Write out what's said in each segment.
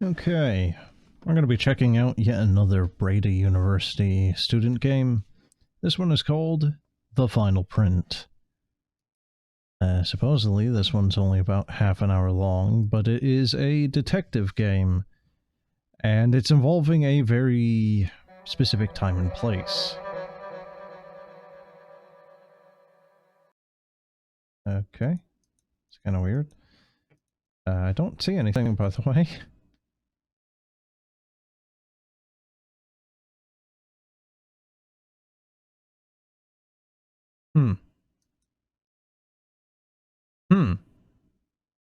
Okay, we're going to be checking out yet another Breda University student game. This one is called The Final Print. Supposedly this one's only about half an hour long, but it is a detective game, and it's involving a very specific time and place. Okay, it's kind of weird. I don't see anything, by the way. Hmm.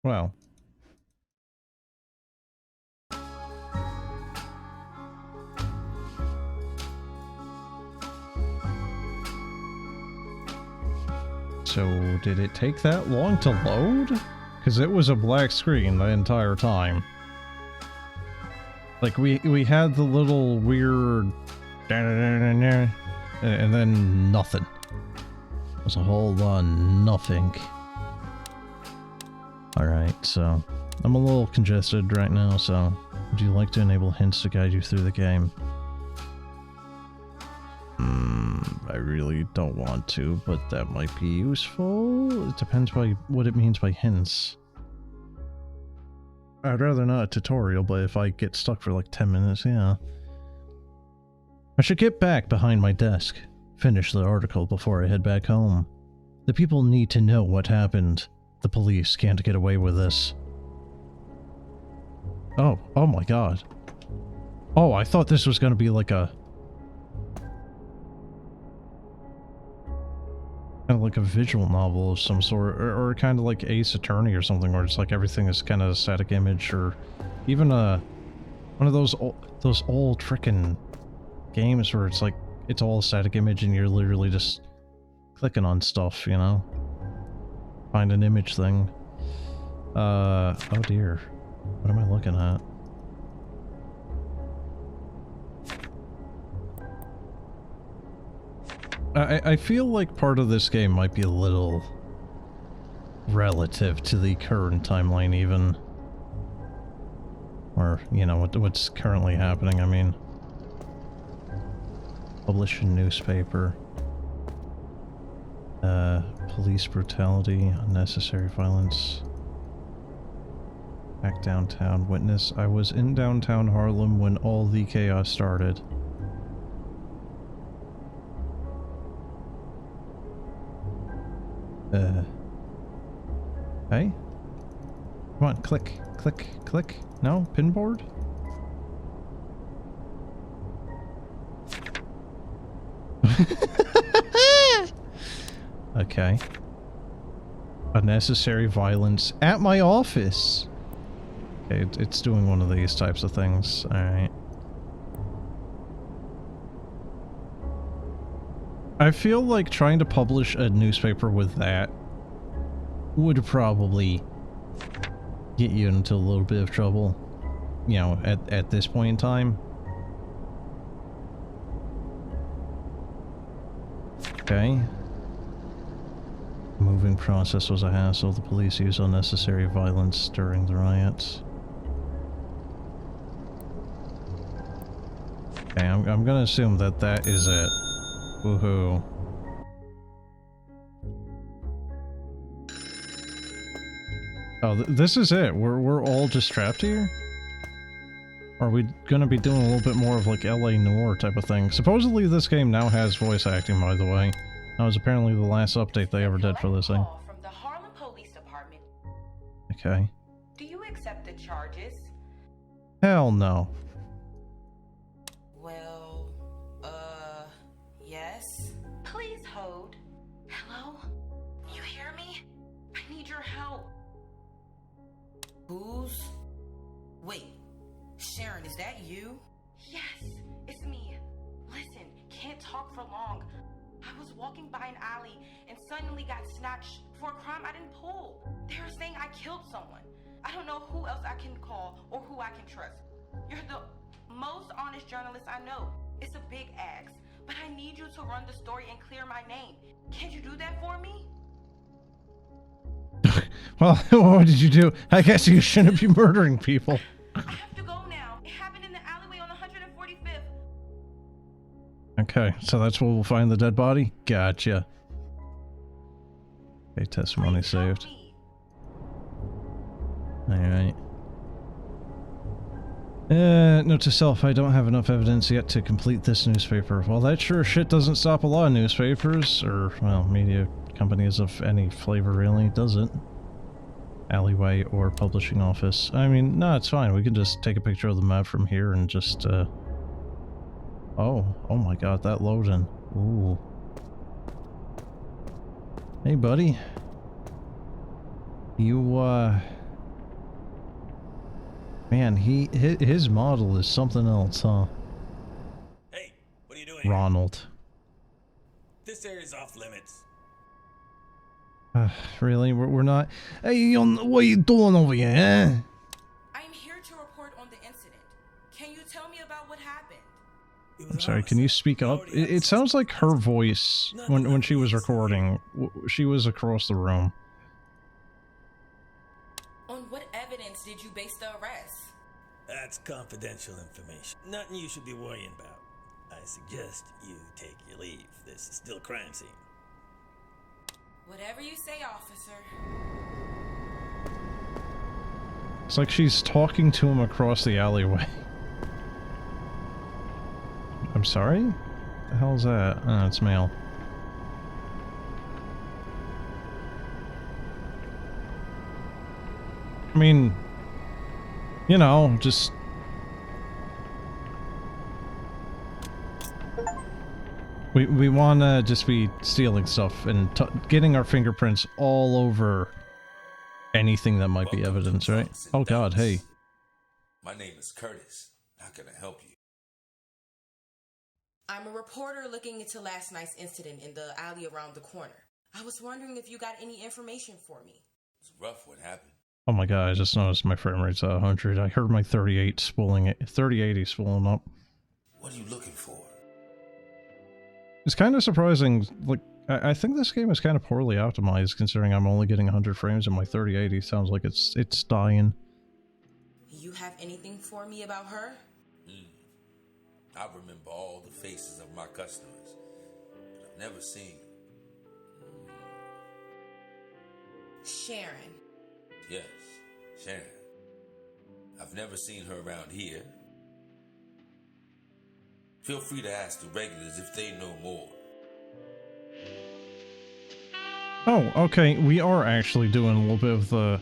Well. So, did it take that long to load? Because it was a black screen the entire time. Like, we had the little weird... and then nothing. It was a whole lot of nothing. Alright, so... I'm a little congested right now, so... Would you like to enable hints to guide you through the game? I really don't want to, but that might be useful. It depends by what it means by hints. I'd rather not a tutorial, but if I get stuck for like 10 minutes, yeah. I should get back behind my desk, finish the article before I head back home. The people need to know what happened. The police can't get away with this. Oh my god. Oh, I thought this was gonna be like a... kind of like a visual novel of some sort, or kind of like Ace Attorney or something, where it's like everything is kind of a static image, or even one of those old frickin' games where it's like it's all a static image and you're literally just clicking on stuff, you know? Find an image thing. Oh dear. What am I looking at? I feel like part of this game might be a little relative to the current timeline even. Or, you know, what's currently happening, I mean. Publish a newspaper. Police brutality, unnecessary violence. Back downtown. Witness, I was in downtown Harlem when all the chaos started. Hey? Come on, click, click, click. No? Pinboard? Okay. Unnecessary violence at my office! Okay, it's doing one of these types of things. Alright. I feel like trying to publish a newspaper with that would probably get you into a little bit of trouble, you know, at this point in time. Okay. Moving process was a hassle. The police used unnecessary violence during the riots. Okay, I'm gonna assume that that is it. Woohoo. Oh, this is it. We're all just trapped here? Or are we gonna be doing a little bit more of like LA Noire type of thing? Supposedly this game now has voice acting, by the way. That was apparently the last update they ever did for this thing. From the Harlem Police Department. Okay. Do you accept the charges? Hell no. Well, yes. Please hold. Hello? You hear me? I need your help. Who's? Wait, Sharon, is that you? Yes, it's me. Listen, can't talk for long. I was walking by an alley and suddenly got snatched for a crime I didn't pull. They were saying I killed someone. I don't know who else I can call or who I can trust. You're the most honest journalist I know. It's a big ask, but I need you to run the story and clear my name. Can't you do that for me? Well, what did you do? I guess you shouldn't be murdering people. I have to go now. Okay, so that's where we'll find the dead body? Gotcha. Okay, testimony saved. Alright. Note to self, I don't have enough evidence yet to complete this newspaper. Well, that sure shit doesn't stop a lot of newspapers, or, well, media companies of any flavor really, does it? Alleyway or publishing office. I mean, no, it's fine. We can just take a picture of the map from here and just, oh my god, that loading. Ooh. Hey, buddy. You, man, his model is something else, huh? Hey, what are you doing? Ronald. This area's off limits. Really? We're not... Hey, what are you doing over here, eh? I'm here to report on the incident. Can you tell me about what happened? I'm sorry, can you speak up? It sounds like her voice, when she was recording, she was across the room. On what evidence did you base the arrest? That's confidential information. Nothing you should be worrying about. I suggest you take your leave. This is still a crime scene. Whatever you say, officer. It's like she's talking to him across the alleyway. I'm sorry? What the hell's that? Oh, it's mail. I mean, you know, just... We want to just be stealing stuff and getting our fingerprints all over anything that might be evidence, right? Oh god, hey. My name is Curtis. How can I help you? I'm a reporter looking into last night's incident in the alley around the corner. I was wondering if you got any information for me. It's rough what happened. Oh my god, I just noticed my frame rate's at 100. I heard my 3080 spooling up. What are you looking for? It's kind of surprising, like, I think this game is kind of poorly optimized considering I'm only getting 100 frames and my 3080 sounds like it's dying. You have anything for me about her? I remember all the faces of my customers, but I've never seen... Sharon. Yes, Sharon. I've never seen her around here. Feel free to ask the regulars if they know more. Oh, okay, we are actually doing a little bit of the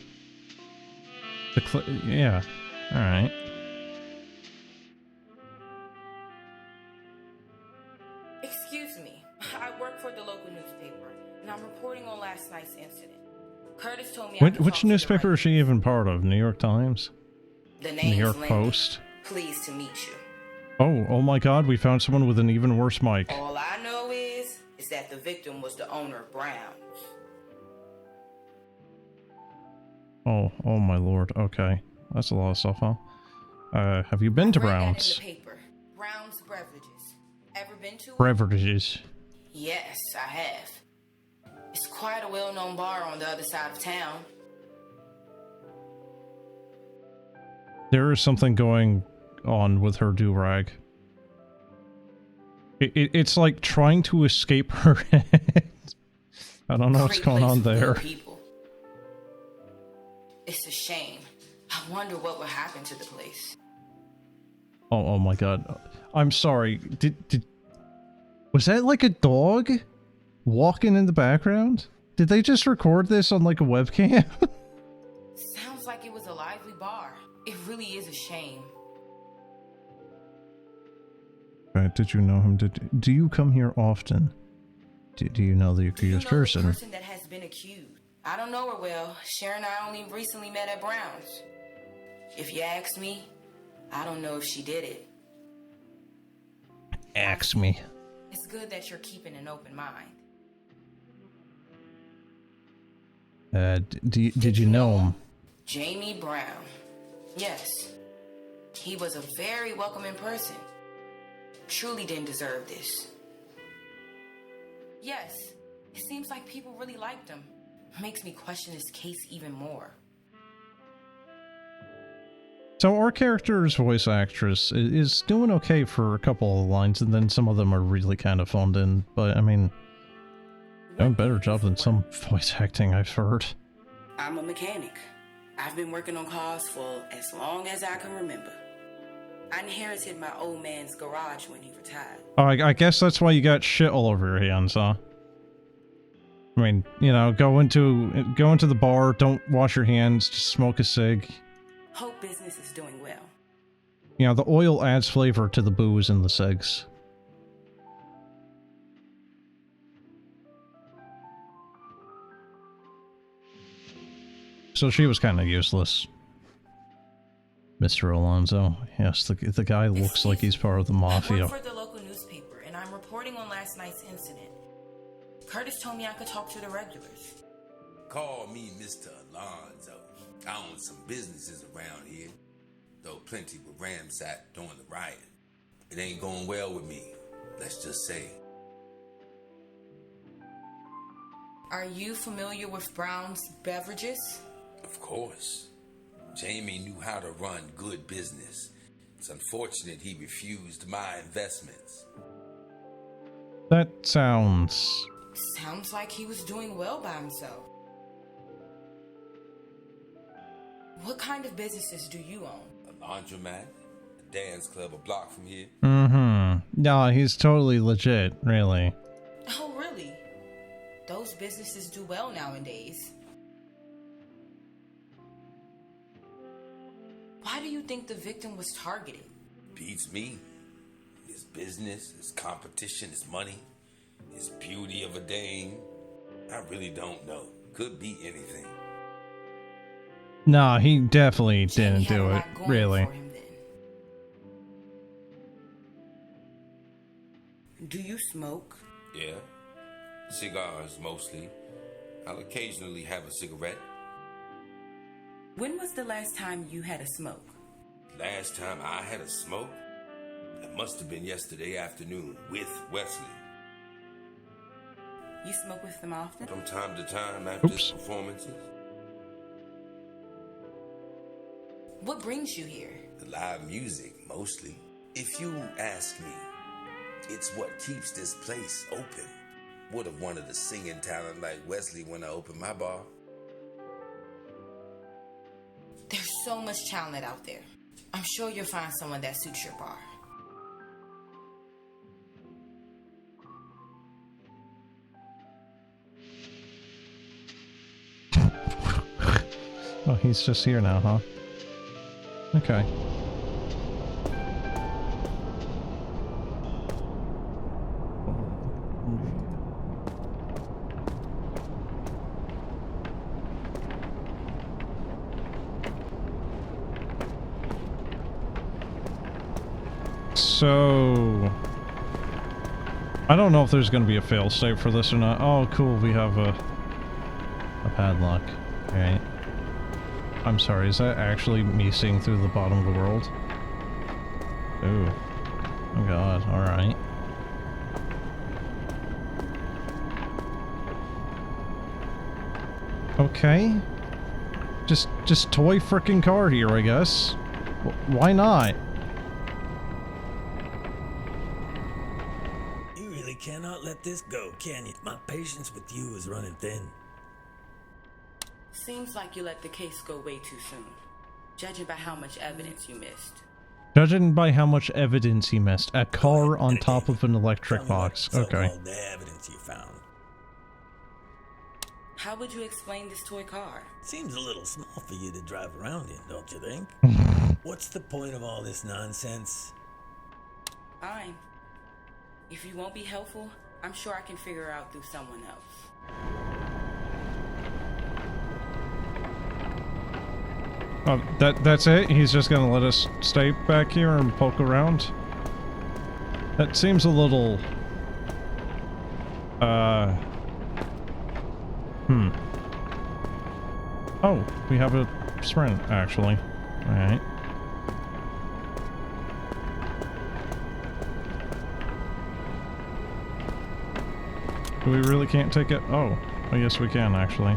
yeah, alright. Excuse me, I work for the local newspaper, and I'm reporting on last night's incident. Curtis told me Which newspaper is she even part of? New York Times? The New name's York Lindy. Post? Pleased to meet you. Oh my god, we found someone with an even worse mic. All I know is that the victim was the owner of Brown's. Oh my lord, okay. That's a lot of stuff, huh? Have you been to Brown's? In the paper. Brown's Beverages. Ever been to it? Beverages. Yes, I have. It's quite a well-known bar on the other side of town. There is something going on with her do-rag. It's like trying to escape her head. I don't know what's going on there. People. It's a shame. I wonder what will happen to the place. Oh my god. I'm sorry. Was that like a dog walking in the background? Did they just record this on like a webcam? Sounds like it was a lively bar. It really is a shame. Did you know him? Do you come here often? Do you know the accused person? The person that has been accused? I don't know her well. Sharon and I only recently met at Brown's. If you ask me, I don't know if she did it. Ask me. It's good that you're keeping an open mind. Did you know him? Jamie Brown. Yes. He was a very welcoming person. Truly didn't deserve this. Yes. It seems like people really liked him. Makes me question this case even more. So our character's voice actress is doing okay for a couple of lines, and then some of them are really kind of phoned in. But I mean, doing a better job than some voice acting I've heard. I'm a mechanic. I've been working on cars for as long as I can remember. I inherited my old man's garage when he retired. Oh, I guess that's why you got shit all over your hands, huh? I mean, you know, go into the bar, don't wash your hands, just smoke a cig. Hope business is doing well. You know, the oil adds flavor to the booze and the cigs. So she was kind of useless. Mr. Alonzo. Yes, the guy looks like he's part of the mafia. I work for the local newspaper, and I'm reporting on last night's incident. Curtis told me I could talk to the regulars. Call me Mr. Alonzo. I own some businesses around here, though plenty were ransacked during the riot. It ain't going well with me, let's just say. Are you familiar with Brown's Beverages? Of course. Jamie knew how to run good business. It's unfortunate he refused my investments. That sounds... Sounds like he was doing well by himself. What kind of businesses do you own? A laundromat, a dance club a block from here. Mm-hmm. No, he's totally legit, really. Oh, really? Those businesses do well nowadays. Why do you think the victim was targeted? Beats me. His business, his competition, his money, his beauty of a dame. I really don't know. Could be anything. No, he definitely Jamie didn't had a do it, lot going really. for him then. Do you smoke? Yeah. Cigars, mostly. I'll occasionally have a cigarette. When was the last time you had a smoke? Last time I had a smoke? It must have been yesterday afternoon with Wesley. You smoke with them often? From time to time after Oops. performances. What brings you here? The live music, mostly. If you ask me, it's what keeps this place open. Would have wanted a singing talent like Wesley when I opened my bar. There's so much talent out there. I'm sure you'll find someone that suits your bar. Oh, he's just here now, huh? Okay. So... I don't know if there's gonna be a failsafe for this or not. Oh, cool, we have a padlock. Alright. I'm sorry, is that actually me seeing through the bottom of the world? Ooh. Oh god, alright. Okay. Just toy frickin' car here, I guess. Why not? You really cannot let this go, can you? My patience with you is running thin. Seems like you let the case go way too soon, judging by how much evidence you missed. Judging by how much evidence he missed. A car on top of an electric Tell me box. what Okay. so-called the evidence you found. How would you explain this toy car? Seems a little small for you to drive around in, don't you think? What's the point of all this nonsense? Fine. If you won't be helpful, I'm sure I can figure out through someone else. Oh, that's it? He's just gonna let us stay back here and poke around? That seems a little... Oh, we have a sprint, actually. Alright. We really can't take it? Oh, I guess we can, actually.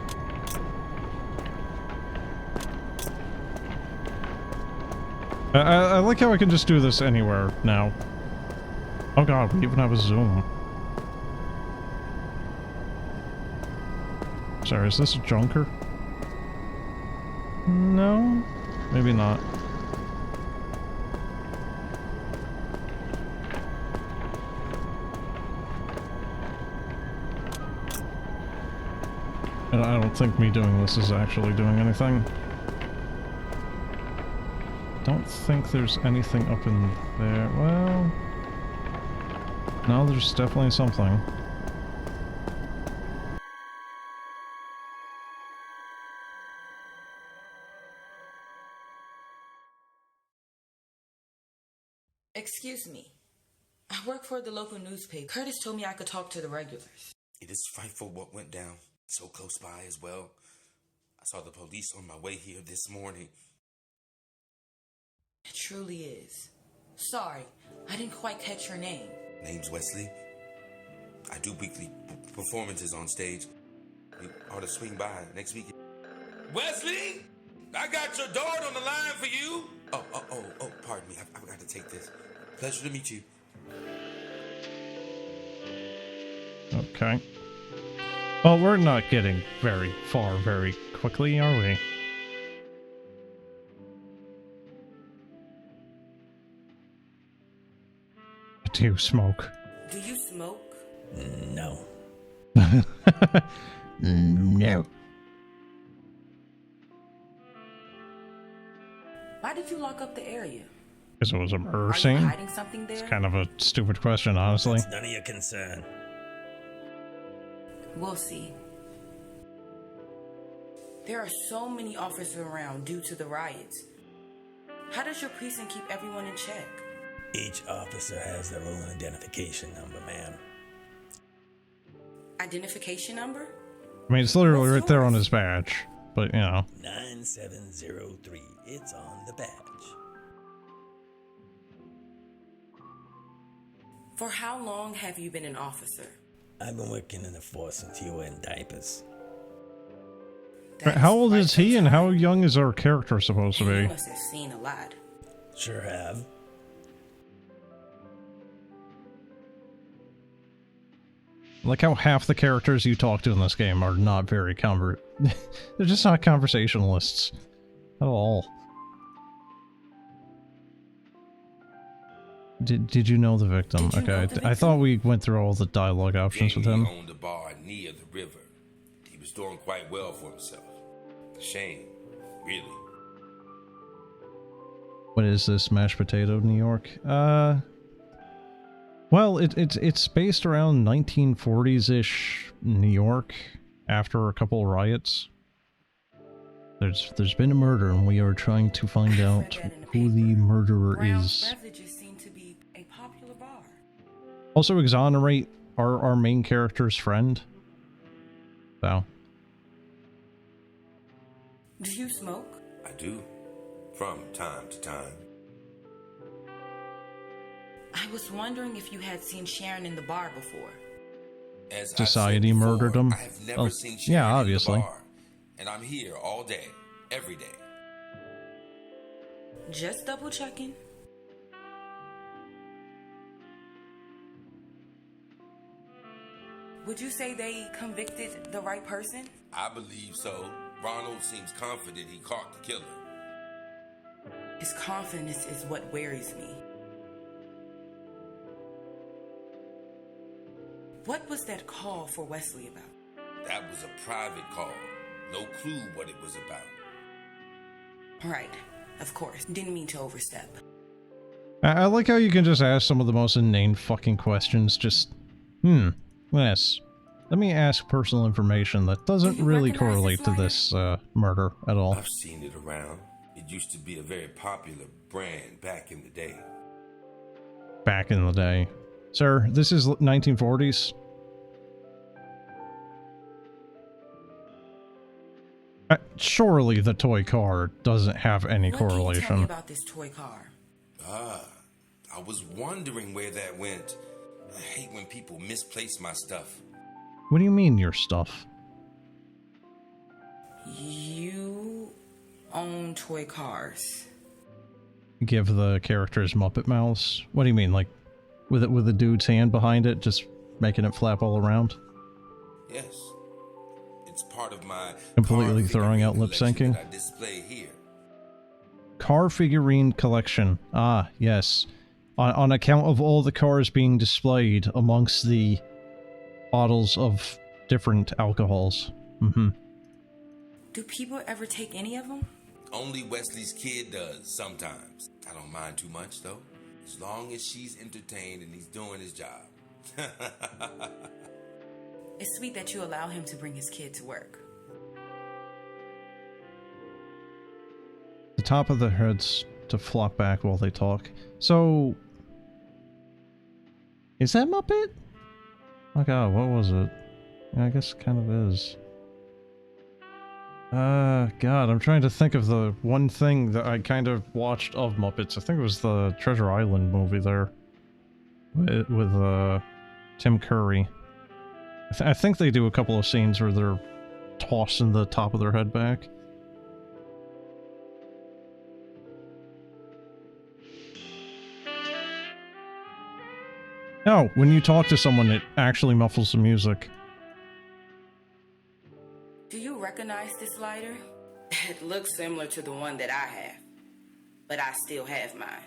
I like how I can just do this anywhere now. Oh god, we even have a zoom. Sorry, is this a junker? No? Maybe not. And I don't think me doing this is actually doing anything. Don't think there's anything up in there. Well... no, there's definitely something. Excuse me. I work for the local newspaper. Curtis told me I could talk to the regulars. It is frightful what went down so close by as well. I saw the police on my way here this morning. It truly is. Sorry, I didn't quite catch your name. Name's Wesley. I do weekly performances on stage. You ought to swing by next week. Wesley! I got your daughter on the line for you! Oh, pardon me. I forgot to take this. Pleasure to meet you. Okay. Well, we're not getting very far very quickly, are we? Do you smoke? Do you smoke? No. No. Why did you lock up the area? Because it was a murder Are you scene? hiding something there? It's kind of a stupid question, honestly. It's none of your concern. We'll see. There are so many officers around due to the riots. How does your precinct keep everyone in check? Each officer has their own identification number, ma'am. Identification number? I mean, it's literally What's right there on yours? his badge. But, you know. 9703. It's on the badge. For how long have you been an officer? I've been working in the force since you were in diapers. That How old quite is he some and how time. young is our character supposed to You be? must have seen a lot. Sure have. Like how half the characters you talk to in this game are not very they're just not conversationalists. At all. Did you know the victim? Did you know Okay, the victim? I thought we went through all the dialogue options with him. He owned a bar near the river. He was doing quite well for himself. A shame, really. What is this, mashed potato, New York? Well, it's based around 1940s-ish New York, after a couple of riots. There's been a murder, and we are trying to find out read that in the who the paper. murderer Brown's is. Beverages seem to be a popular bar. Also exonerate our main character's friend. So. Do you smoke? I do, from time to time. I was wondering if you had seen Sharon in the bar before. As I've Society said before, murdered him? I have never Oh, seen yeah, Sharon obviously. in the bar, and I'm here all day, every day. Just double checking. Would you say they convicted the right person? I believe so. Ronald seems confident he caught the killer. His confidence is what worries me. What was that call for Wesley about? That was a private call. No clue what it was about. Right, of course. Didn't mean to overstep. I like how you can just ask some of the most inane fucking questions. Just, yes. Let me ask personal information that doesn't Do you really recognize correlate this to lighter? this murder at all. I've seen it around. It used to be a very popular brand back in the day. Back in the day. Sir, this is 1940s. Surely the toy car doesn't have any What can you tell me correlation. about this toy car? I was wondering where that went. I hate when people misplace my stuff. What do you mean, your stuff? You own toy cars. give the characters Muppet mouths? What do you mean, like, with it with the dude's hand behind it, just making it flap all around? Yes. It's part of my Completely car throwing out lip figurine collection syncing? that I display here. Car figurine collection. Ah, yes. On account of all the cars being displayed amongst the bottles of different alcohols. Mm-hmm. Do people ever take any of them? Only Wesley's kid does, sometimes. I don't mind too much, though. As long as she's entertained and he's doing his job. It's sweet that you allow him to bring his kid to work. The top of their heads to flop back while they talk. So... is that Muppet? Oh god, what was it? Yeah, I guess it kind of is. God, I'm trying to think of the one thing that I kind of watched of Muppets. I think it was the Treasure Island movie there. With Tim Curry. I think they do a couple of scenes where they're tossing the top of their head back. No, when you talk to someone, it actually muffles the music. Do you recognize this lighter? It looks similar to the one that I have, but I still have mine,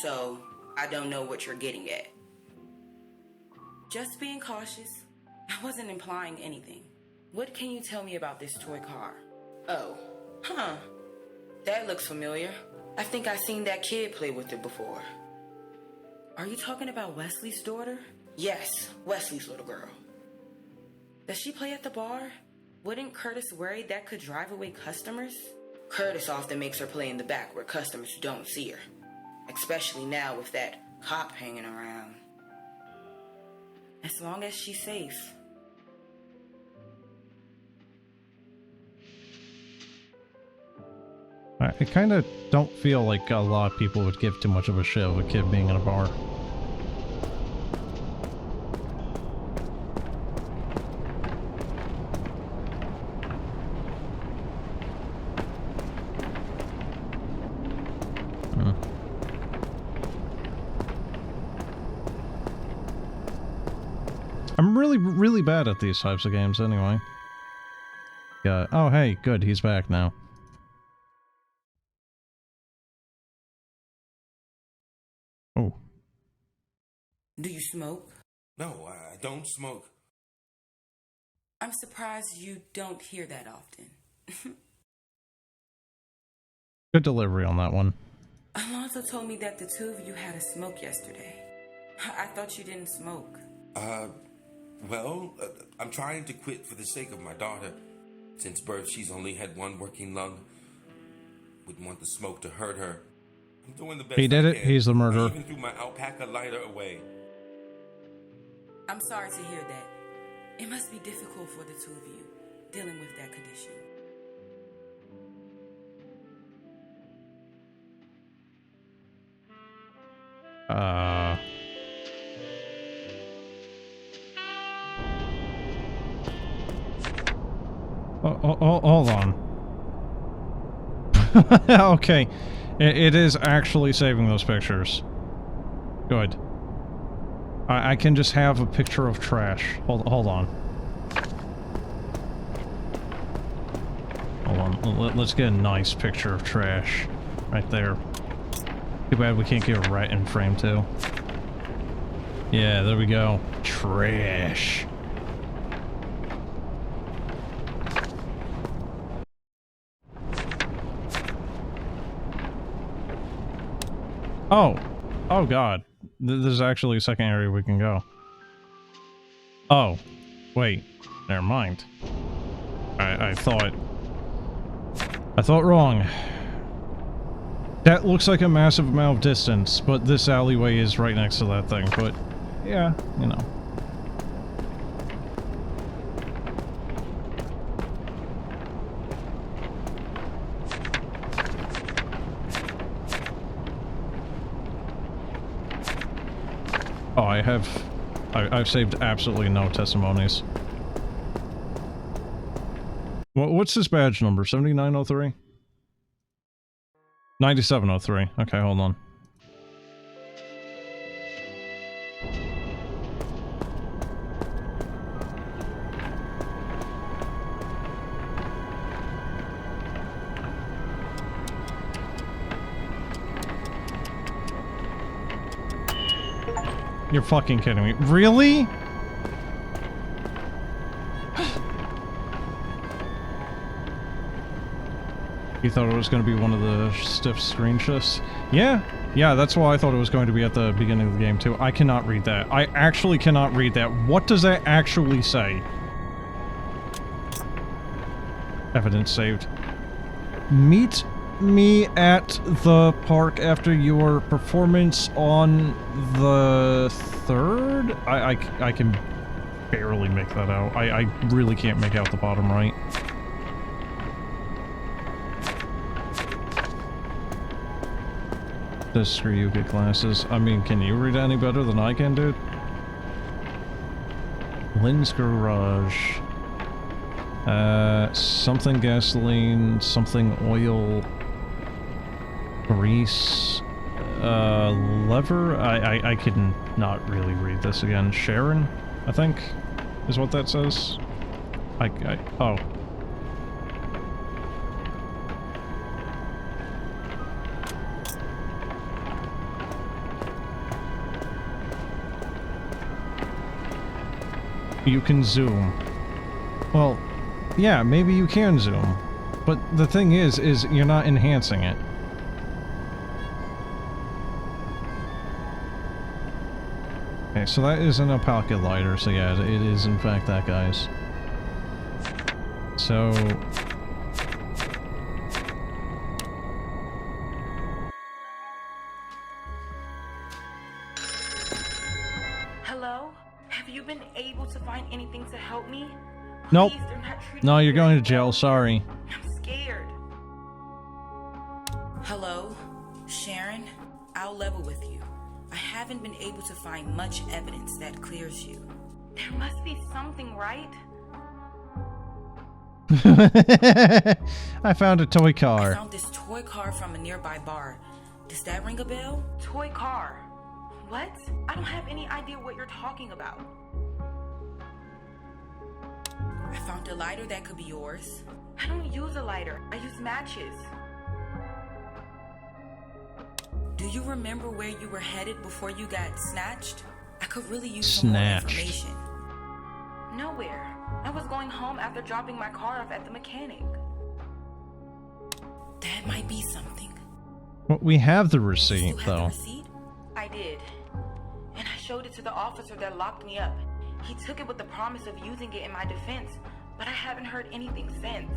so I don't know what you're getting at. Just being cautious. I wasn't implying anything. What can you tell me about this toy car? Oh, that looks familiar. I think I've seen that kid play with it before. Are you talking about Wesley's daughter? Yes, Wesley's little girl. Does she play at the bar? Wouldn't Curtis worry that could drive away customers? Curtis often makes her play in the back where customers don't see her. Especially now with that cop hanging around. As long as she's safe. I kind of don't feel like a lot of people would give too much of a shit of a kid being in a bar. I'm really bad at these types of games anyway. Yeah. Oh, hey, good. He's back now. Oh. Do you smoke? No, I don't smoke. I'm surprised you don't hear that often. Good delivery on that one. Alonzo told me that the two of you had a smoke yesterday. I thought you didn't smoke. Well, I'm trying to quit for the sake of my daughter. Since birth, she's only had one working lung. Wouldn't want the smoke to hurt her. I'm doing the best He did I it. can. He's the murderer. I even threw my alpaca lighter away. I'm sorry to hear that. It must be difficult for the two of you, dealing with that condition. Hold on. Okay. It is actually saving those pictures. Good. I can just have a picture of trash. Hold on. Hold on. Let's get a nice picture of trash. Right there. Too bad we can't get a rat in frame too. Yeah, there we go. Trash. Oh god. There's actually a second area we can go. Oh. Wait. Never mind. I thought wrong. That looks like a massive amount of distance, but this alleyway is right next to that thing, but yeah, you know. Oh, I've saved absolutely no testimonies. What's this badge number? 7903? 9703. Okay, hold on. You're fucking kidding me. Really? You thought it was going to be one of the stiff screen shifts? Yeah. Yeah, that's why I thought it was going to be at the beginning of the game, too. I cannot read that. I actually cannot read that. What does that actually say? Evidence saved. Meet me at the park after your performance on the 3rd? I can barely make that out. I really can't make out the bottom right. Just screw you, get glasses. I mean, can you read any better than I can, dude? Lynn's Garage. Something gasoline, something oil, grease, lever? I can not really read this again. Sharon, I think, is what that says. Oh. You can zoom. Well, yeah, maybe you can zoom. But the thing is you're not enhancing it. Okay, so that isn't a pocket lighter, so yeah, it is in fact that, guys. So... Hello? Have you been able to find anything to help me? Nope. Please, they're not treating No, me you're going to very jail, well. sorry. I'm scared. Hello? Sharon? I'll level with you. I haven't been able to find much evidence that clears you. There must be something, right? I found a toy I car. found this toy car from a nearby bar. Does that ring a bell? Toy car? What? I don't have any idea what you're talking about. I found a lighter that could be yours. I don't use a lighter. I use matches. Do you remember where you were headed before you got snatched? I could really use some more information. Nowhere. I was going home after dropping my car off at the mechanic. That might be something. Well, we have the You receipt, have the though. receipt? I did. And I showed it to the officer that locked me up. He took it with the promise of using it in my defense, but I haven't heard anything since.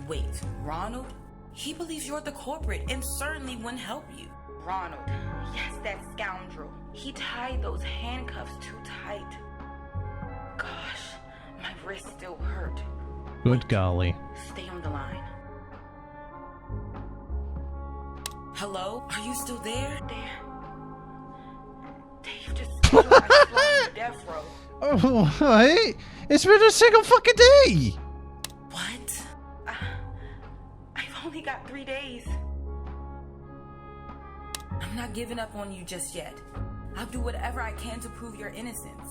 Wait, Ronald? He believes you're the culprit and certainly wouldn't help you. Ronald. Yes, that scoundrel. He tied those handcuffs too tight. Gosh, my wrist still hurt. Good golly. Stay on the line. Hello? Are you still there? Dave just scheduled my flight to death row. Oh, what? It's been a single fucking day! What? I've only got 3 days. I'm not giving up on you just yet. I'll do whatever I can to prove your innocence.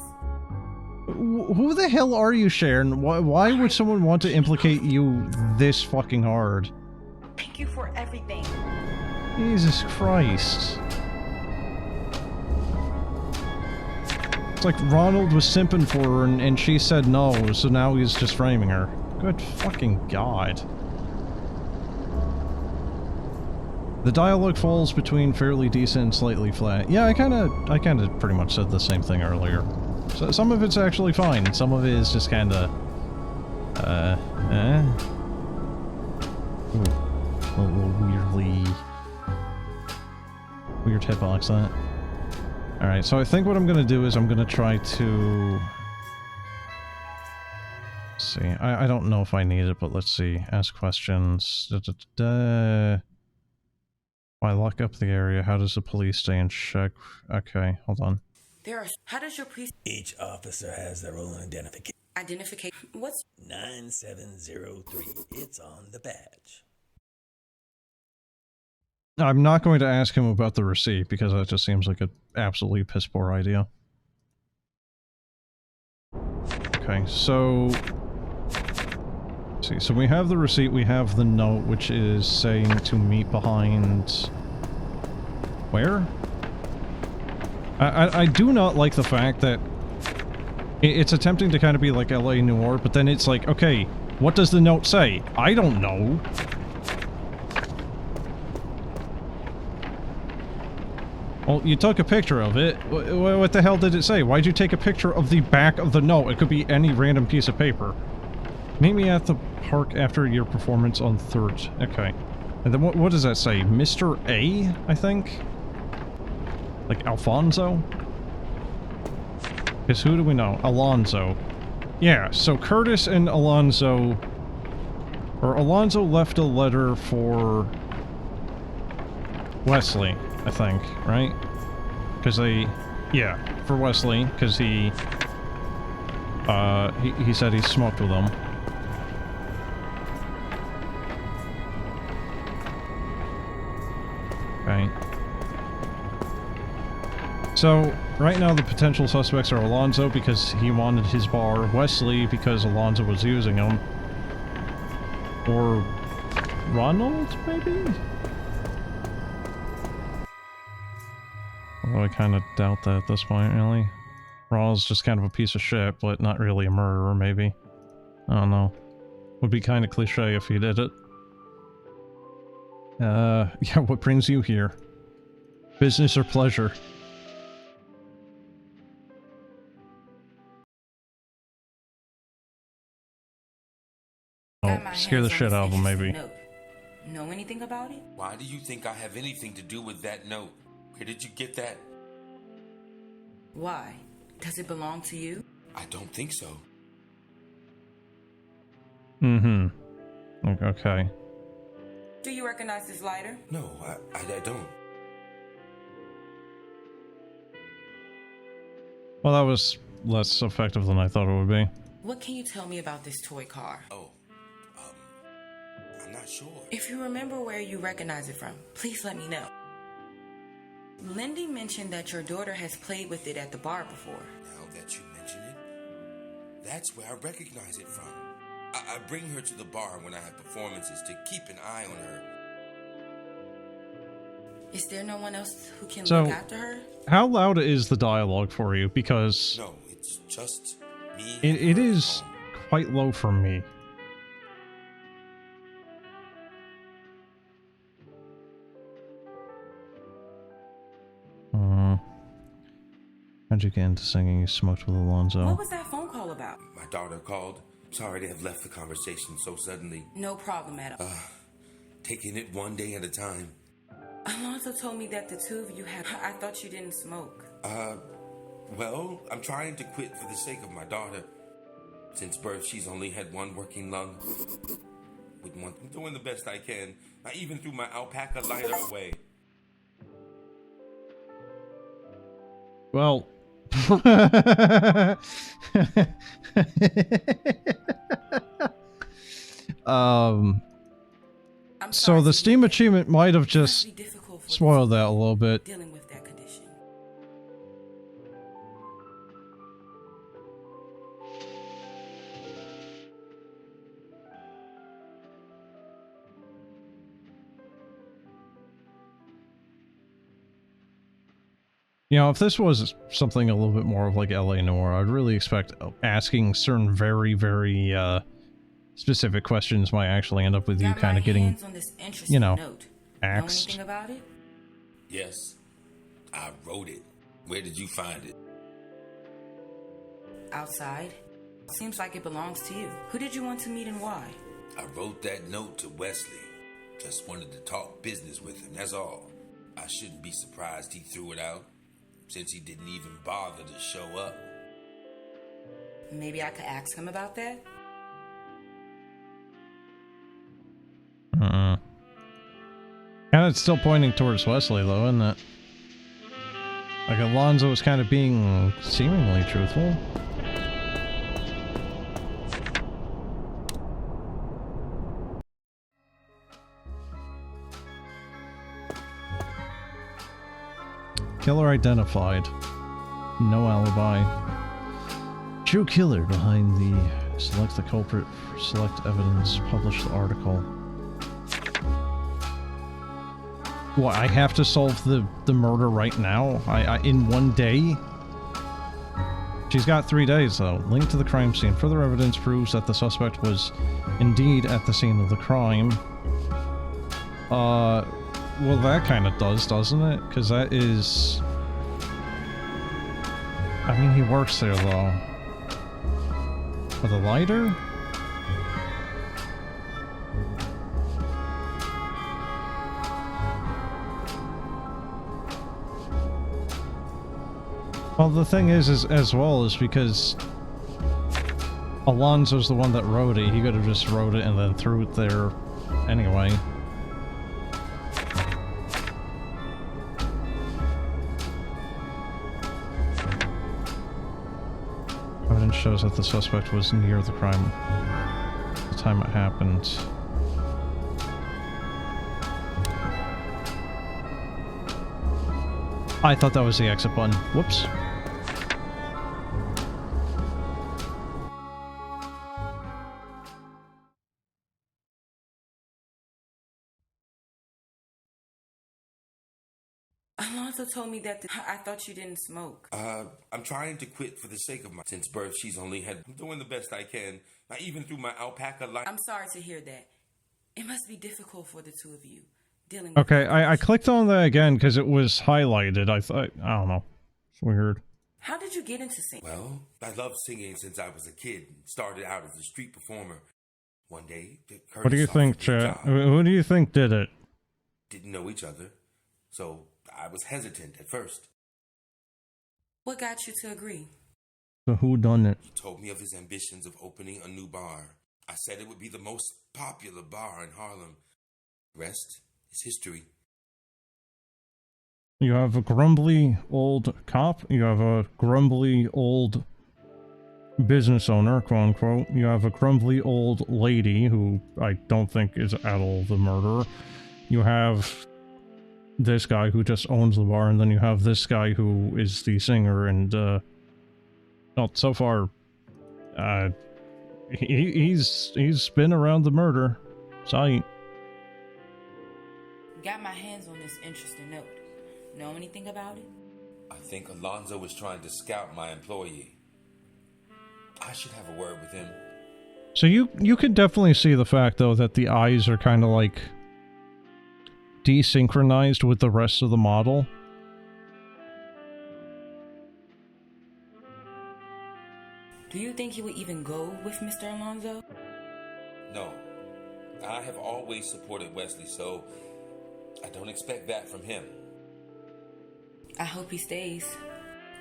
Who the hell are you, Sharon? Why would someone want to implicate you this fucking hard? Thank you for everything. Jesus Christ. It's like Ronald was simping for her and she said no, so now he's just framing her. Good fucking god. The dialogue falls between fairly decent and slightly flat. Yeah, I kinda pretty much said the same thing earlier. So some of it's actually fine, some of it is just kinda... Ooh. A little weirdly... Weird hitbox, that. Alright, so I think what I'm gonna do is I'm gonna try to... Let's see, I don't know if I need it, but let's see. Ask questions. Why lock up the area? How does the police stay in check? Okay, hold on. How does your priest... Each officer has their own Identification... What's... 9703. It's on the badge. I'm not going to ask him about the receipt, because that just seems like an absolutely piss-poor idea. Okay, so... let's see, so we have the receipt, we have the note, which is saying to meet behind... where? I do not like the fact that it's attempting to kind of be like LA Noire, but then it's like, okay, what does the note say? I don't know. Well, you took a picture of it. What the hell did it say? Why'd you take a picture of the back of the note? It could be any random piece of paper. Meet me at the park after your performance on 3rd. Okay. And then what does that say? Mr. A, I think? Like Alfonso? Because who do we know? Alonzo. Yeah, so Curtis and Alonzo... or Alonzo left a letter for... Wesley, I think, right? Because they... yeah, for Wesley, because he said he smoked with them. Okay. So, right now the potential suspects are Alonzo because he wanted his bar, Wesley because Alonzo was using him, or Ronald, maybe? Although I kind of doubt that at this point, really. Ronald's just kind of a piece of shit, but not really a murderer, maybe. I don't know. Would be kind of cliche if he did it. Yeah, what brings you here? Business or pleasure? Oh, scare the shit out of him, maybe. Note. Know anything about it? Why do you think I have anything to do with that note? Where did you get that? Why? Does it belong to you? I don't think so. Mm-hmm. Okay. Do you recognize this lighter? No, I don't. Well, that was less effective than I thought it would be. What can you tell me about this toy car? Oh, I'm not sure. If you remember where you recognize it from, please let me know. Lindy mentioned that your daughter has played with it at the bar before. Now that you mention it, that's where I recognize it from. I bring her to the bar when I have performances to keep an eye on her. Is there no one else who can So, look after her? How loud is the dialogue for you? Because No, it's just me. it is quite low for me. How'd you get into singing You Smoked with Alonzo? What was that phone call about? My daughter called. Sorry to have left the conversation so suddenly. No problem at all. Taking it one day at a time. Alonzo told me that the two of you had... I thought you didn't smoke. Well, I'm trying to quit for the sake of my daughter. Since birth, she's only had one working lung. I'm doing the best I can. I even threw my alpaca lighter away. Well... So the Steam achievement might have just spoiled that a little bit. Dealing with that condition. You know, if this was something a little bit more of like LA Noire, I'd really expect asking certain very, very, specific questions might actually end up with you kind of getting, you know, axed. Know anything about it? Yes, I wrote it. Where did you find it? Outside. Seems like it belongs to you. Who did you want to meet and why? I wrote that note to Wesley. Just wanted to talk business with him, that's all. I shouldn't be surprised he threw it out, since he didn't even bother to show up. Maybe I could ask him about that? And it's still pointing towards Wesley, though, isn't it? Like, Alonzo was kind of being seemingly truthful. Killer identified. No alibi. True killer behind the select the culprit, select evidence, publish the article. What, I have to solve the murder right now? I in one day? She's got 3 days, though. Link to the crime scene. Further evidence proves that the suspect was indeed at the scene of the crime. Well, that kind of does, doesn't it? Because that is... I mean, he works there, though. For the lighter? Well, the thing is as well, is because Alonzo's the one that wrote it. He could have just wrote it and then threw it there anyway. Evidence shows that the suspect was near the crime at the time it happened. I thought that was the exit button. Whoops. Alonzo told me that I thought you didn't smoke. I'm trying to quit for the sake of my... Since birth, she's only had... I'm doing the best I can. Not even through my alpaca life. I'm sorry to hear that. It must be difficult for the two of you. Dealing with Okay, I clicked on that again because it was highlighted. I thought... I don't know. It's weird. How did you get into singing? Well, I loved singing since I was a kid. Started out as a street performer. One day... What do you think, chat? Who do you think did it? Didn't know each other. So... I was hesitant at first. What got you to agree? So who done it? He told me of his ambitions of opening a new bar. I said it would be the most popular bar in Harlem. Rest is history. You have a grumbly old cop. You have a grumbly old business owner, quote unquote. You have a grumbly old lady who I don't think is at all the murderer. You have this guy who just owns the bar, and then you have this guy who is the singer, and well, so far he's been around the murder site. Got my hands on this interesting note. Know anything about it? I think Alonzo was trying to scout my employee. I should have a word with him. So you could definitely see the fact, though, that the eyes are kind of like desynchronized with the rest of the model. Do you think he would even go with Mr. Alonzo? No. I have always supported Wesley, so I don't expect that from him. I hope he stays.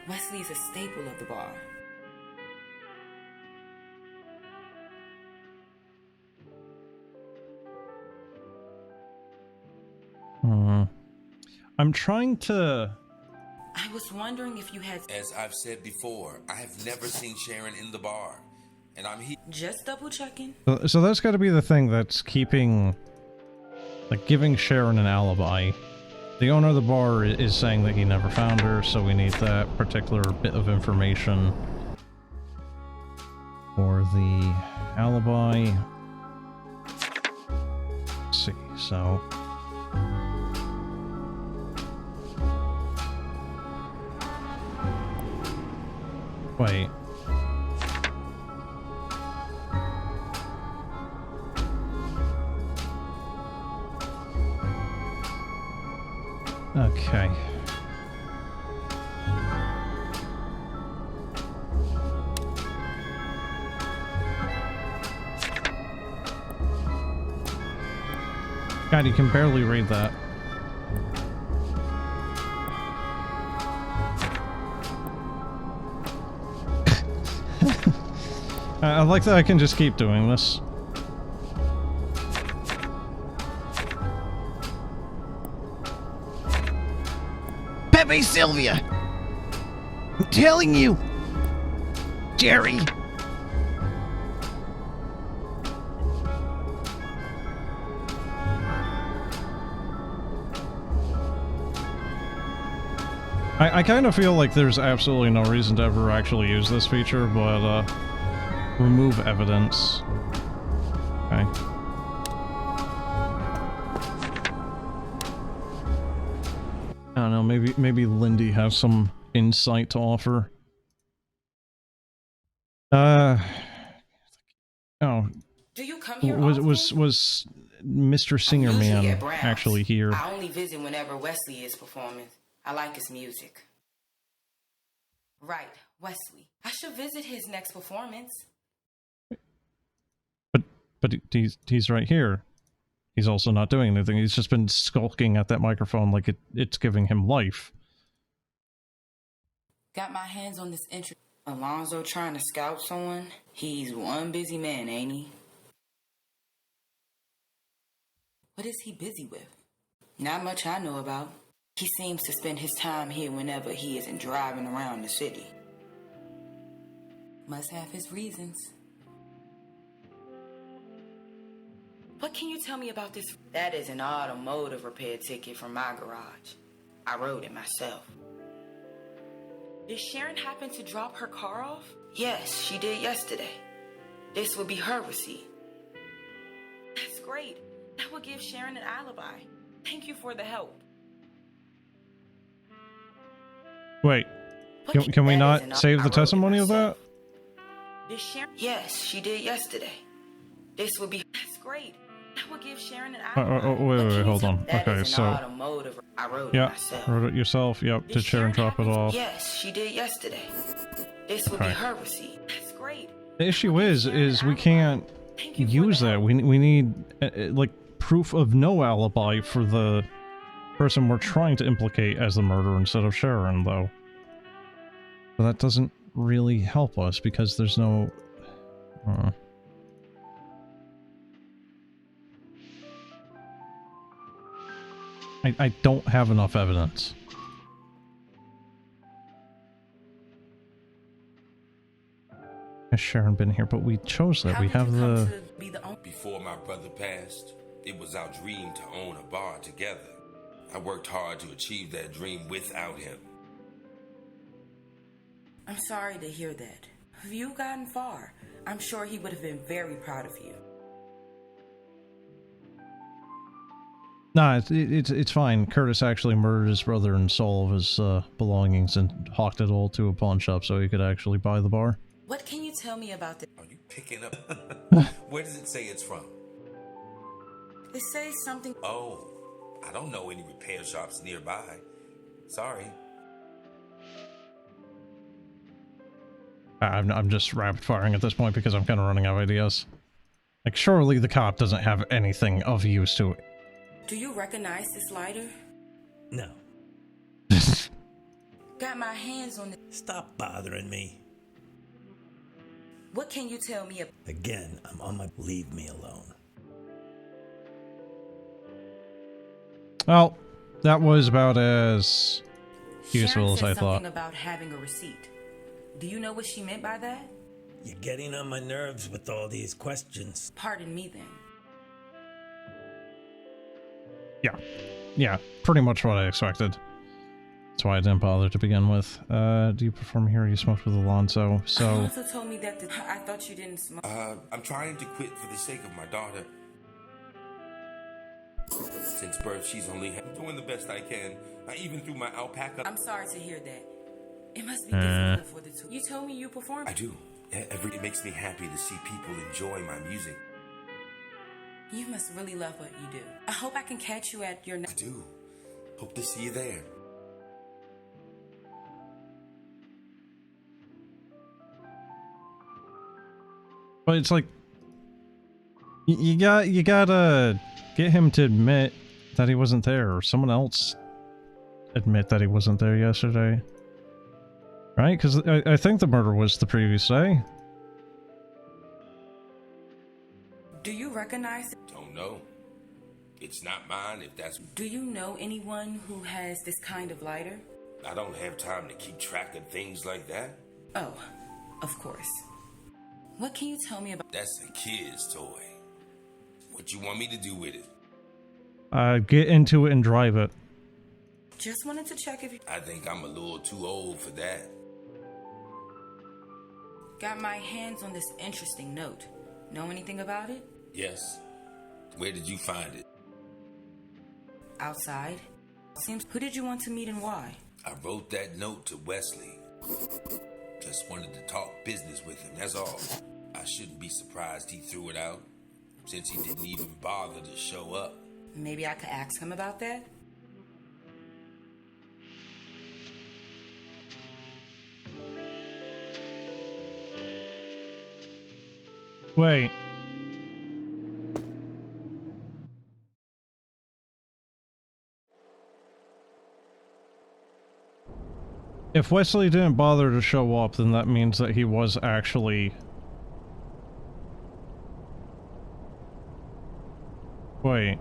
Wesley is a staple of the bar. I'm trying to... I was wondering if you had... As I've said before, I have never seen Sharon in the bar. And I'm here... Just double checking. So that's got to be the thing that's keeping... like, giving Sharon an alibi. The owner of the bar is saying that he never found her, so we need that particular bit of information for the alibi. Let's see, so... Wait. Okay. God, you can barely read that. I like that I can just keep doing this. Pepe Sylvia! I'm telling you! Jerry! I kind of feel like there's absolutely no reason to ever actually use this feature, but, remove evidence. Okay. I don't know, maybe Lindy has some insight to offer. Oh. Do you come here Was Mr. Singer Man actually here? I only visit whenever Wesley is performing. I like his music. Right, Wesley. I should visit his next performance. But he's right here. He's also not doing anything. He's just been skulking at that microphone like it's giving him life. Got my hands on this entry. Alonzo trying to scout someone? He's one busy man, ain't he? What is he busy with? Not much I know about. He seems to spend his time here whenever he isn't driving around the city. Must have his reasons. What can you tell me about this? That is an automotive repair ticket from my garage. I wrote it myself. Did Sharon happen to drop her car off? Yes, she did yesterday. This would be her receipt. That's great. That will give Sharon an alibi. Thank you for the help. Wait, can we not save the testimony of that? Did Sharon? Yes, she did yesterday. This would be. That's great. That will give Sharon an alibi. Wait, hold on. Okay, so I wrote yeah, it myself. wrote it yourself. Yep. Did Sharon drop it off? Yes, she did yesterday. This would be her receipt. That's great. The issue is we can't use that. We need like proof of no alibi for the person we're trying to implicate as the murderer instead of Sharon, though. But that doesn't really help us because there's no. I don't have enough evidence. Has Sharon been here? But we chose that. We have the... Before my brother passed, it was our dream to own a bar together. I worked hard to achieve that dream without him. I'm sorry to hear that. Have you gotten far? I'm sure he would have been very proud of you. Nah, it's fine. Curtis actually murdered his brother and stole all of his belongings and hawked it all to a pawn shop so he could actually buy the bar. What can you tell me about this? Are you picking up? Where does it say it's from? It says something. Oh, I don't know any repair shops nearby. Sorry. I'm just rapid firing at this point because I'm kind of running out of ideas. Like, surely the cop doesn't have anything of use to it. Do you recognize this lighter? No. Got my hands on it. Stop bothering me. What can you tell me about? Again, I'm on my... Leave me alone. Well, that was about as useful as I thought. Something about having a receipt. Do you know what she meant by that? You're getting on my nerves with all these questions. Pardon me then. Yeah, pretty much what I expected. That's why I didn't bother to begin with. Do you perform here? You smoked with Alonzo, so... Alonzo told me that I thought you didn't smoke. I'm trying to quit for the sake of my daughter. Since birth, she's only doing the best I can. I even threw my alpaca... I'm sorry to hear that. It must be difficult for the two. You told me you perform. I do. It makes me happy to see people enjoy my music. You must really love what you do. I hope I can catch you at your... I do. Hope to see you there. But it's like... You gotta get him to admit that he wasn't there, or someone else admit that he wasn't there yesterday. Right? Because I think the murder was the previous day. Do you recognize it? Don't know. It's not mine if that's... Do you know anyone who has this kind of lighter? I don't have time to keep track of things like that. Oh, of course. What can you tell me about... That's a kid's toy. What you want me to do with it? Get into it and drive it. Just wanted to check if you I think I'm a little too old for that. got my hands on this interesting note. Know anything about it? Yes. Where did you find it? Outside. Seems. Who did you want to meet and why? I wrote that note to Wesley. Just wanted to talk business with him, that's all. I shouldn't be surprised he threw it out, since he didn't even bother to show up. Maybe I could ask him about that? Wait. If Wesley didn't bother to show up, then that means that he was actually... Wait.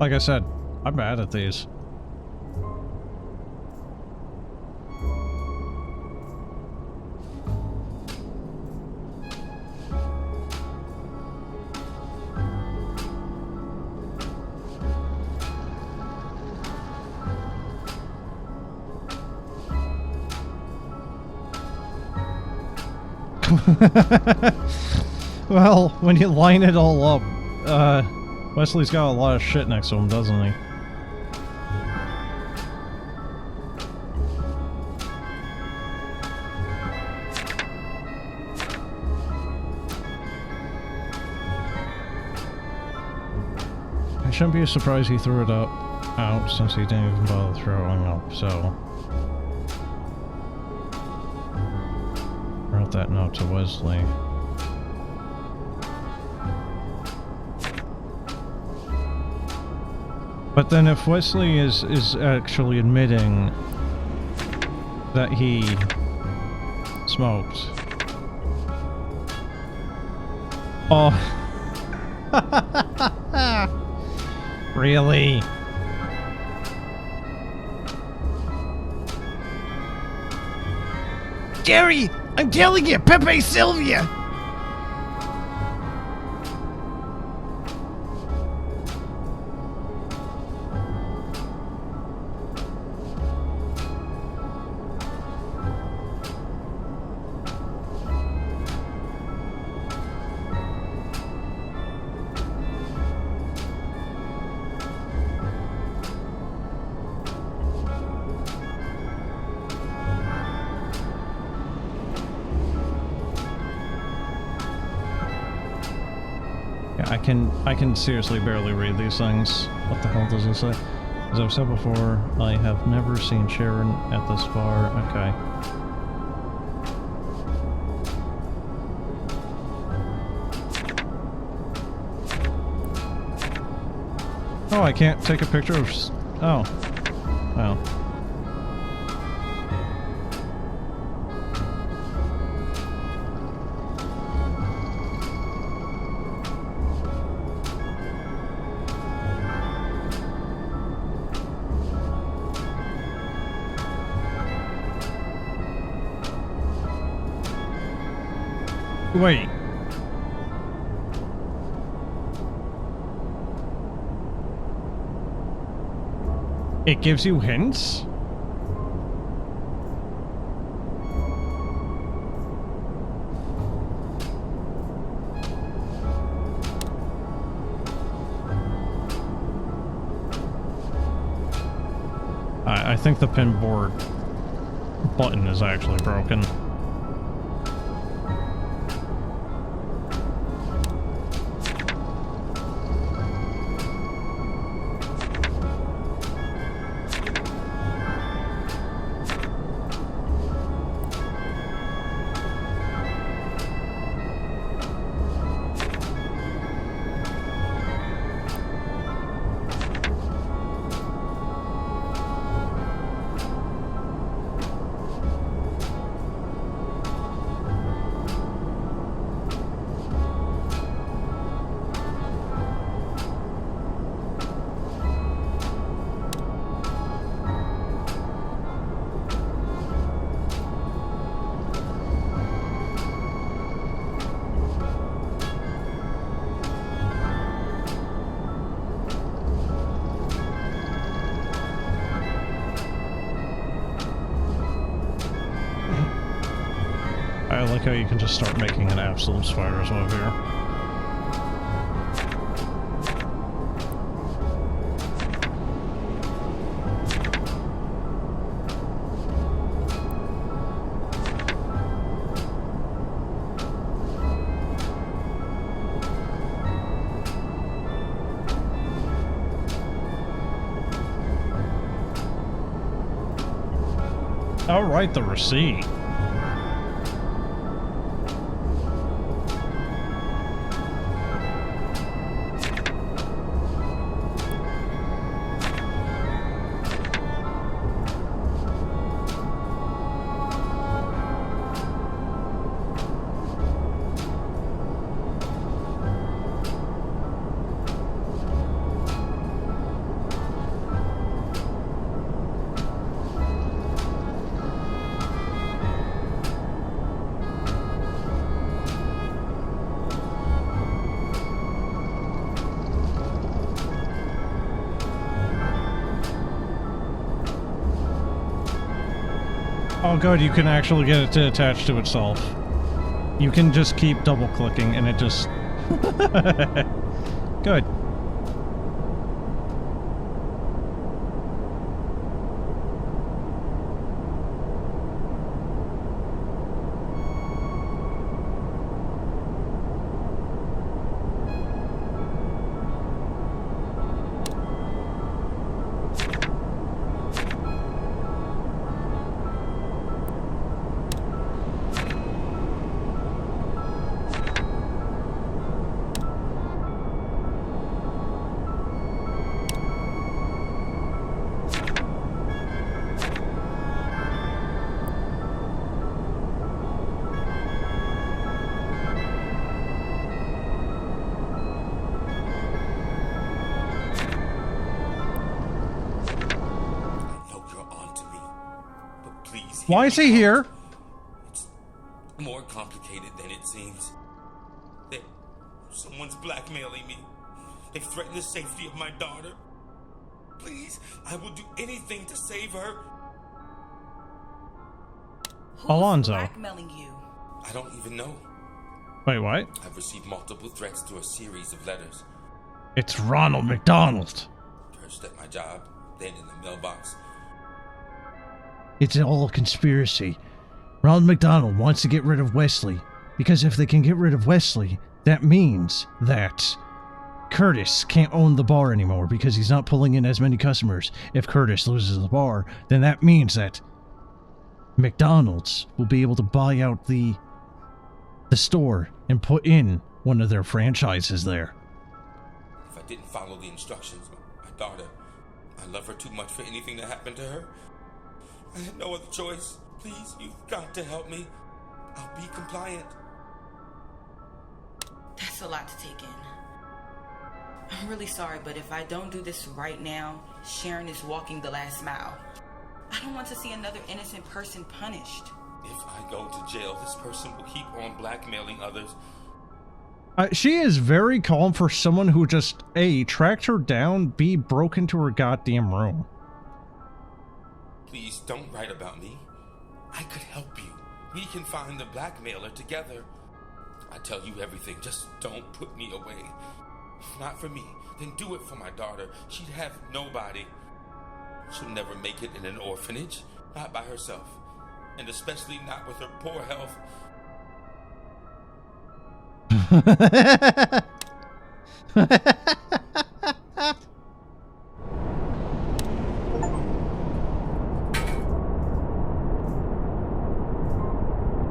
Like I said, I'm bad at these. Well, when you line it all up, Wesley's got a lot of shit next to him, doesn't he? I shouldn't be surprised he threw it out since he didn't even bother throwing up, so... Wrote that note to Wesley. But then if Wesley is actually admitting that he smoked... Oh... Really? Jerry, I'm telling you, Pepe Sylvia! I can seriously barely read these things. What the hell does it say? As I've said before, I have never seen Sharon at this bar. Okay. Oh, I can't take a picture of... Oh. Well. Wait. It gives you hints? I think the pinboard button is actually broken. like how you can just start making an absolute spider's web here. All right, the receipt. Oh good, you can actually get it to attach to itself. You can just keep double clicking and it just... Good. Why is he here? It's more complicated than it seems. Someone's blackmailing me. They threaten the safety of my daughter. Please, I will do anything to save her. Who's Alonzo. blackmailing you? I don't even know. Wait, what? I've received multiple threats through a series of letters. It's Ranaldo Mcdonaldo. First at my job, then in the mailbox. It's all a conspiracy. Ronald McDonald wants to get rid of Wesley, because if they can get rid of Wesley, that means that Curtis can't own the bar anymore because he's not pulling in as many customers. If Curtis loses the bar, then that means that McDonald's will be able to buy out the store and put in one of their franchises there. If I didn't follow the instructions, my daughter, I love her too much for anything to happen to her. I had no other choice. Please, you've got to help me. I'll be compliant. That's a lot to take in. I'm really sorry, but if I don't do this right now, Sharon is walking the last mile. I don't want to see another innocent person punished. If I go to jail, this person will keep on blackmailing others. She is very calm for someone who just, A, tracked her down, B, broke into her goddamn room. Please don't write about me. I could help you. We can find the blackmailer together. I tell you everything, just don't put me away. If not for me, then do it for my daughter. She'd have nobody. She'll never make it in an orphanage, not by herself, and especially not with her poor health.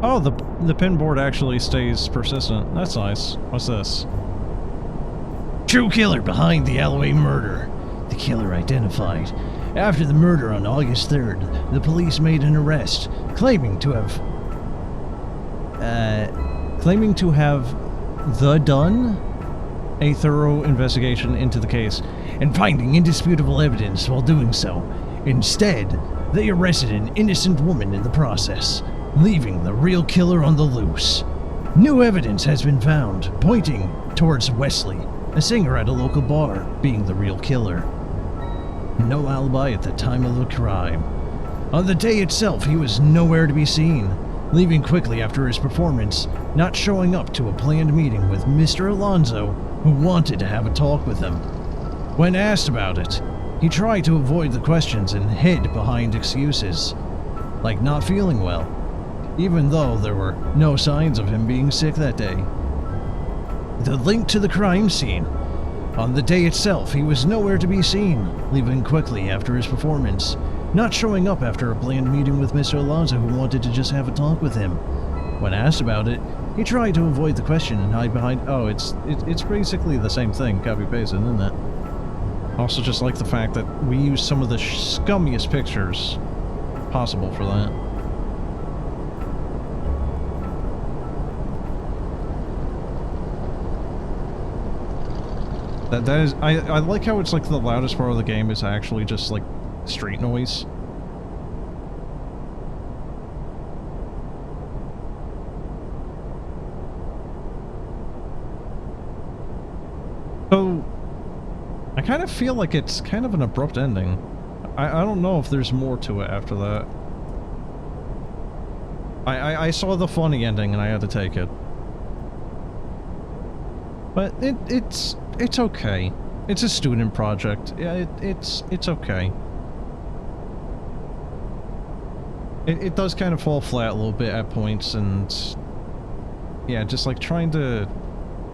Oh, the pin board actually stays persistent. That's nice. What's this? True killer behind the Alloway murder. The killer identified. After the murder on August 3rd, the police made an arrest, claiming to have done a thorough investigation into the case and finding indisputable evidence while doing so. Instead, they arrested an innocent woman in the process, leaving the real killer on the loose. New evidence has been found, pointing towards Wesley, a singer at a local bar, being the real killer. No alibi at the time of the crime. On the day itself, he was nowhere to be seen. leaving quickly after his performance, not showing up to a planned meeting with Mr. Alonso, who wanted to have a talk with him. When asked about it, he tried to avoid the questions and hid behind excuses, like not feeling well, even though there were no signs of him being sick that day. The link to the crime scene. On the day itself, he was nowhere to be seen, leaving quickly after his performance, not showing up after a planned meeting with Mr. Alonso, who wanted to just have a talk with him. When asked about it, he tried to avoid the question and hide behind... Oh, it's basically the same thing, copy-pasted, isn't it? Also just like the fact that we use some of the scummiest pictures possible for that. That is... I like how it's like the loudest part of the game is actually just like street noise. So, I kind of feel like it's kind of an abrupt ending. I don't know if there's more to it after that. I saw the funny ending and I had to take it. But it's okay. It's a student project. Yeah, it's okay. It does kind of fall flat a little bit at points, and yeah, just like trying to,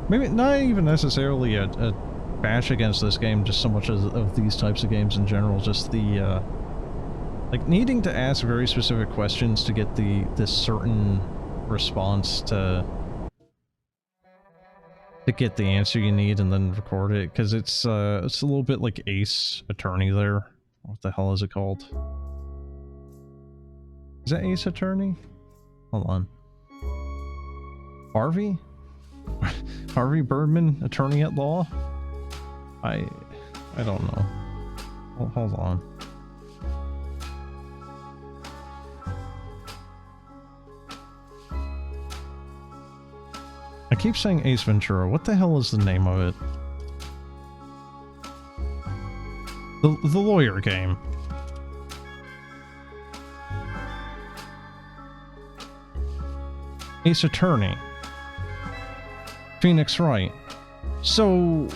maybe not even necessarily a bash against this game, just so much as of these types of games in general, just the like needing to ask very specific questions to get this certain response to get the answer you need and then record it, because it's a little bit like Ace Attorney there. What the hell is it called? Is that Ace Attorney? Hold on. Harvey? Harvey Birdman, Attorney at Law? I don't know. Hold on. I keep saying Ace Ventura. What the hell is the name of it? The lawyer game. Ace Attorney. Phoenix Wright. So...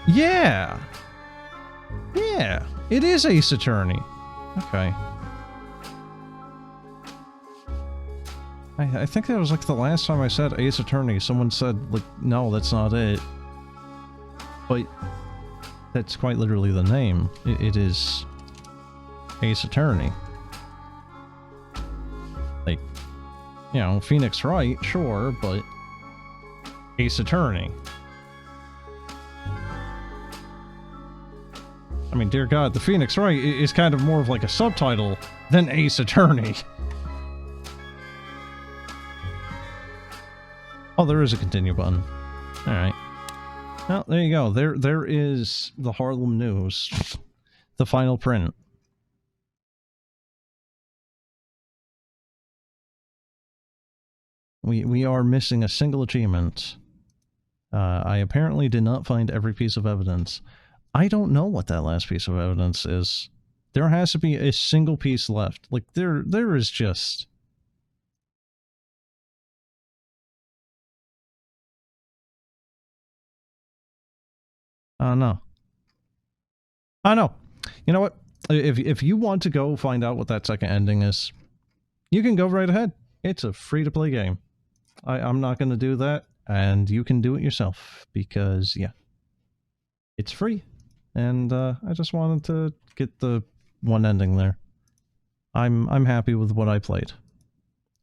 yeah! Yeah! It is Ace Attorney. Okay. I think that was like the last time I said Ace Attorney, someone said, like, no, that's not it. But that's quite literally the name. It is Ace Attorney. Like, you know, Phoenix Wright, sure, but Ace Attorney. I mean, dear God, the Phoenix Wright is kind of more of like a subtitle than Ace Attorney. Oh, there is a continue button. Alright. Well, there you go. There is the Harlem News. The final print. We are missing a single achievement. I apparently did not find every piece of evidence. I don't know what that last piece of evidence is. There has to be a single piece left. Like, there is just... no. I know. You know what? If you want to go find out what that second ending is, you can go right ahead. It's a free-to-play game. I'm not going to do that, and you can do it yourself, because, yeah. It's free. And, I just wanted to get the one ending there. I'm happy with what I played.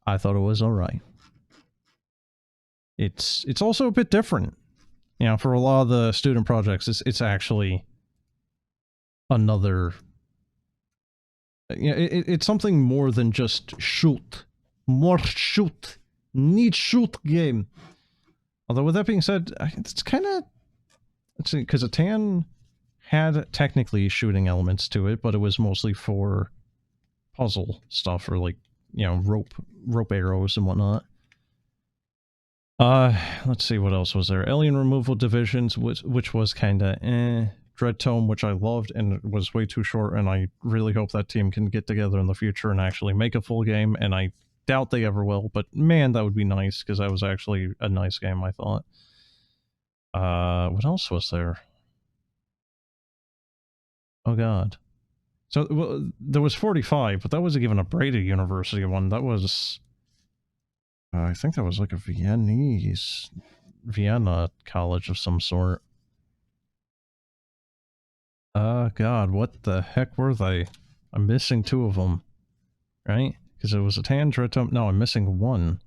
I thought it was alright. It's also a bit different. You know, for a lot of the student projects, it's actually another... You know, it's something more than just shoot. More shoot. Need shoot game. Although, with that being said, it's kind of... Let's see, because Atan had technically shooting elements to it, but it was mostly for puzzle stuff, or like, you know, rope arrows and whatnot. Let's see, what else was there? Alien Removal Divisions, which was kinda Dread Tome, which I loved, and it was way too short, and I really hope that team can get together in the future and actually make a full game, and I doubt they ever will, but man, that would be nice, because that was actually a nice game, I thought. What else was there? Oh god. So, well, there was 45, but that wasn't even a Breda University one. That was... I think that was like a Vienna college of some sort. God, what the heck were they? I'm missing 2 of them. Right? Because it was a Tandra... No, I'm missing 1.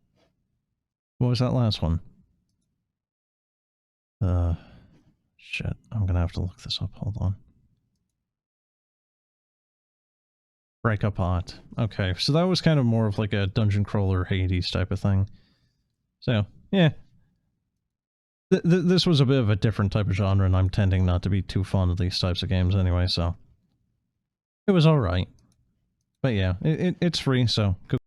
What was that last one? Shit. I'm gonna have to look this up. Hold on. Break up Hot. Okay, so that was kind of more of like a dungeon crawler Hades type of thing. So, yeah. This was a bit of a different type of genre, and I'm tending not to be too fond of these types of games anyway, so... It was alright. But yeah, it's free, so...